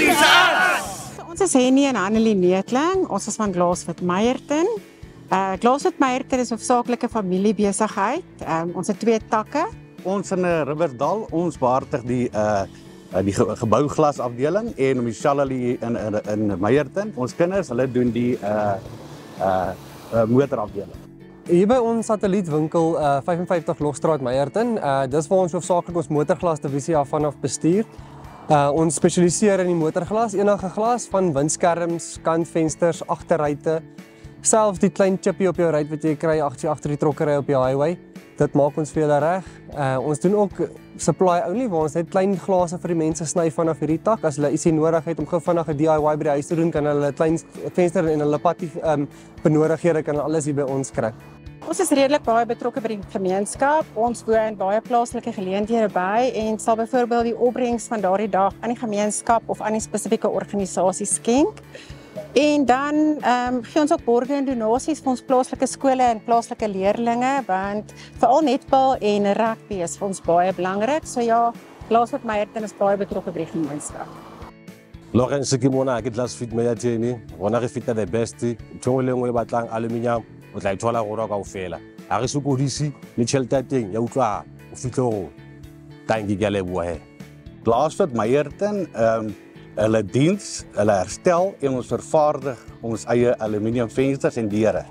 Ons is Henny en Annelie Neetling, ons is van Glaaswit Meyerton. Glaaswit Meyerton is hoofsaaklik 'n familiebesigheid. Ons het 2 takke. Ons in Riversdal, ons behartig die gebouwglasafdeling en Michelle in Meyerton. Ons kinders, hulle doen die motorafdeling. Hier by ons satellietwinkel 55 Logstraat Meyerton, dis waar ons hoofsaaklik ons motorglas divisie af vanaf bestuur. Ons spesialiseer in die motorglas, enige glas van windskerms, kantvensters, agterruite, selfs die klein chippie op jou ruit wat jy kry agter die trokkery op die highway. Dit maak ons vir julle reg. Ons doen ook supply only waar ons net klein glase vir die mense sny vanaf hierdie tak. As hulle ietsie nodig het om gou vinnig 'n DIY by die huis te doen, kan hulle 'n klein venster en hulle pattie benodighede kan hulle alles hier by ons kry. Ons is redelik baie betrokke by die gemeenskap. Ons woon baie plaaslike geleenthede by en sal byvoorbeeld die opbrengs van daardie dag aan die gemeenskap of aan die spesifieke organisasie skenk. En dan gee ons ook borge en donasies vir ons plaaslike skole en plaaslike leerlinge, want veral netbal en rugby is vir ons baie belangrik. So ja, Glaaswit Meyerton is baie betrokke by die gemeenskap. Lawrence Sekimona ke Glaaswit Meyerton, rona re feta the best. Ntho le ngwe batlang aluminium o tla ithola rona kaofela. Ha re sokodisi le tjhelete ya teng ya utlwa o fihle ho. Dankie ke a leboha he. Glaaswit Meyerton, hulle diens, hulle herstel en ons vervaardig ons eie aluminium vensters en deure.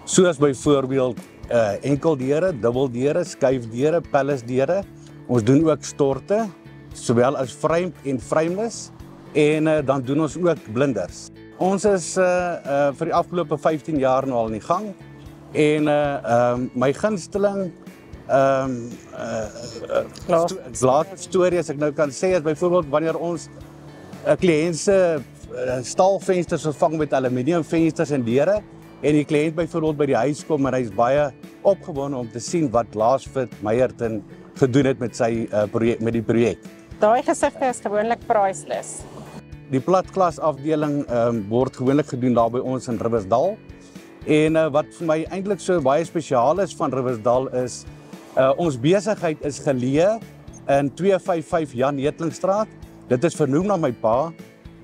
Soos byvoorbeeld enkeldeure, dubbeldeure, skuifdeure, palletsdeure. Ons doen ook storte, sowel as frame en frameless en dan doen ons ook blinders. Ons is vir die afgelope 15 jaar nou al in die gang en my gunsteling storie as ek nou kan sê is byvoorbeeld wanneer ons 'n kliënt se staalvensters vervang met aluminium vensters en deure en die kliënt byvoorbeeld by die huis kom en hy is baie opgewonde om te sien wat Glaaswit Meyerton gedoen het met sy met die projek. Daai gesigte is gewoonlik priceless. Die platglasafdeling word gewoonlik gedoen daar by ons in Riversdal. En wat vir my eintlik so baie spesiaal is van Riversdal is ons besigheid is geleë in 255 Jan Neetlingstraat. Dit is vernoem na my pa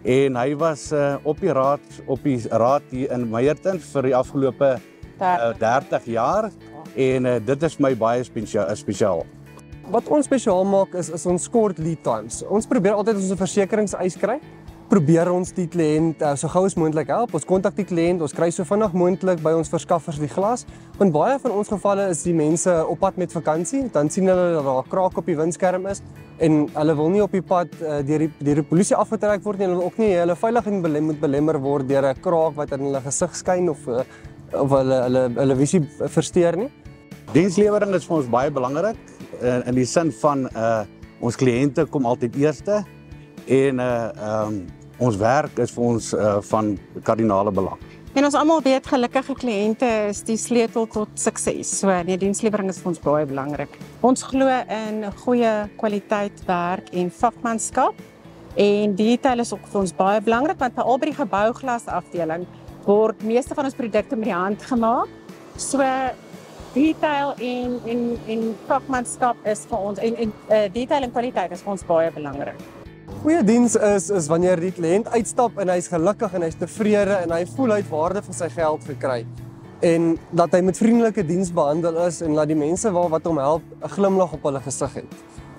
en hy was op die raad hier in Meyerton vir die afgelope 30 jaar en dit is my baie spesiaal. Wat ons spesiaal maak is ons kort lead times. Ons probeer altyd as ons 'n versekeringseis kry, probeer ons die kliënt so gou as moontlik help. Ons kontak die kliënt, ons kry so vinnig moontlik by ons verskaffers die glas. In baie van ons gevalle is die mense op pad met vakansie, dan sien hulle dat daar 'n kraak op die windskerm is en hulle wil nie op die pad deur die polisie afgetrek word nie. Hulle wil ook nie hulle veiligheid moet belemmer word deur 'n kraak wat in hulle gesig skyn of hulle visie versteur nie. Dienslewering is vir ons baie belangrik in die sin van ons kliënte kom altyd eerste en ons werk is vir ons van kardinale belang. En ons almal weet gelukkige kliënte is die sleutel tot sukses. So nee, dienslewering is vir ons baie belangrik. Ons glo in goeie kwaliteit werk en vakmanskap en detail is ook vir ons baie belangrik want veral by die gebouwglasafdeling word meeste van ons produkte met die hand gemaak. So detail en vakmanskap is vir ons en detail en kwaliteit is vir ons baie belangrik. Goeie diens is wanneer die kliënt uitstap en hy's gelukkig en hy's tevrede en hy voel hy het waarde vir sy geld gekry. En dat hy met vriendelike diens behandel is en dat die mense wat hom help 'n glimlag op hulle gesig het.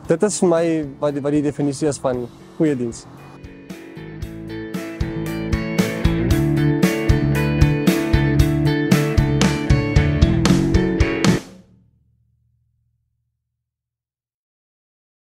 Dit is vir my wat die definisie is van goeie diens.